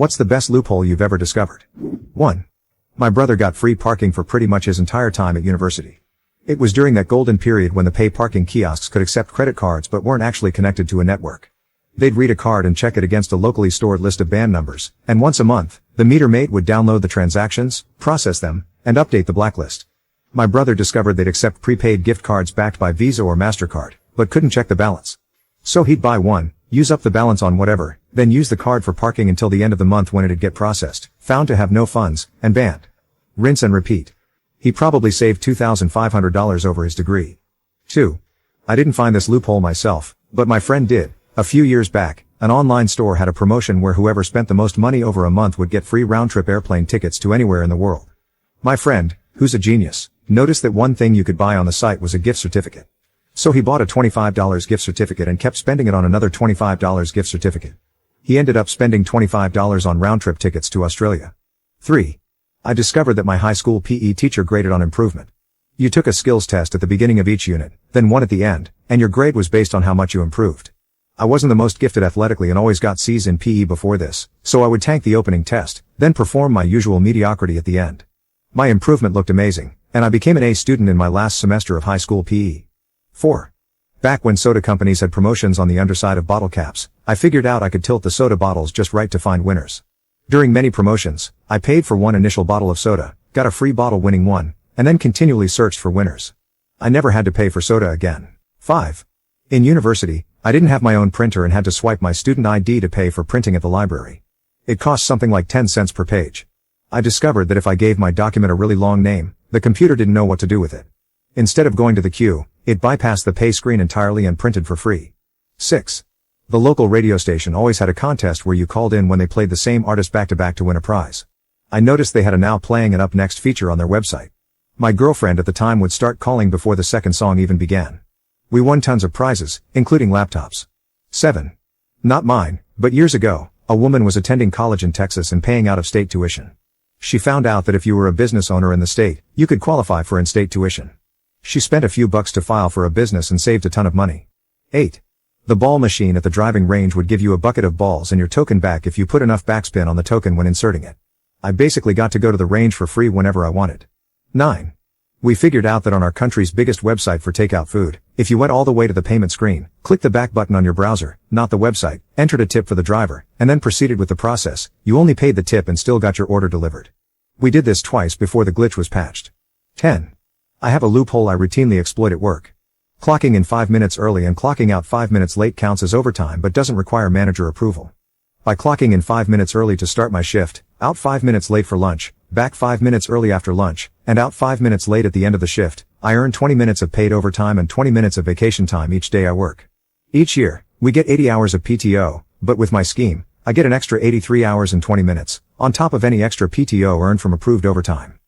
What's the best loophole you've ever discovered? 1. My brother got free parking for pretty much his entire time at university. It was during that golden period when the pay parking kiosks could accept credit cards but weren't actually connected to a network. They'd read a card and check it against a locally stored list of band numbers, and once a month, the meter maid would download the transactions, process them, and update the blacklist. My brother discovered they'd accept prepaid gift cards backed by Visa or MasterCard, but couldn't check the balance. So he'd buy one, use up the balance on whatever, then use the card for parking until the end of the month when it'd get processed, found to have no funds, and banned. Rinse and repeat. He probably saved $2,500 over his degree. 2. I didn't find this loophole myself, but my friend did. A few years back, an online store had a promotion where whoever spent the most money over a month would get free round-trip airplane tickets to anywhere in the world. My friend, who's a genius, noticed that one thing you could buy on the site was a gift certificate. So he bought a $25 gift certificate and kept spending it on another $25 gift certificate. He ended up spending $25 on round-trip tickets to Australia. 3. I discovered that my high school PE teacher graded on improvement. You took a skills test at the beginning of each unit, then one at the end, and your grade was based on how much you improved. I wasn't the most gifted athletically and always got C's in PE before this, so I would tank the opening test, then perform my usual mediocrity at the end. My improvement looked amazing, and I became an A student in my last semester of high school PE. 4. Back when soda companies had promotions on the underside of bottle caps, I figured out I could tilt the soda bottles just right to find winners. During many promotions, I paid for one initial bottle of soda, got a free bottle winning one, and then continually searched for winners. I never had to pay for soda again. 5. In university, I didn't have my own printer and had to swipe my student ID to pay for printing at the library. It cost something like 10 cents per page. I discovered that if I gave my document a really long name, the computer didn't know what to do with it. Instead of going to the queue, it bypassed the pay screen entirely and printed for free. 6. The local radio station always had a contest where you called in when they played the same artist back-to-back to win a prize. I noticed they had a now playing and up next feature on their website. My girlfriend at the time would start calling before the second song even began. We won tons of prizes, including laptops. 7. Not mine, but years ago, a woman was attending college in Texas and paying out-of-state tuition. She found out that if you were a business owner in the state, you could qualify for in-state tuition. She spent a few bucks to file for a business and saved a ton of money. 8. The ball machine at the driving range would give you a bucket of balls and your token back if you put enough backspin on the token when inserting it. I basically got to go to the range for free whenever I wanted. 9. We figured out that on our country's biggest website for takeout food, if you went all the way to the payment screen, clicked the back button on your browser, not the website, entered a tip for the driver, and then proceeded with the process, you only paid the tip and still got your order delivered. We did this twice before the glitch was patched. 10. I have a loophole I routinely exploit at work. Clocking in 5 minutes early and clocking out 5 minutes late counts as overtime but doesn't require manager approval. By clocking in 5 minutes early to start my shift, out 5 minutes late for lunch, back 5 minutes early after lunch, and out 5 minutes late at the end of the shift, I earn 20 minutes of paid overtime and 20 minutes of vacation time each day I work. Each year, we get 80 hours of PTO, but with my scheme, I get an extra 83 hours and 20 minutes, on top of any extra PTO earned from approved overtime.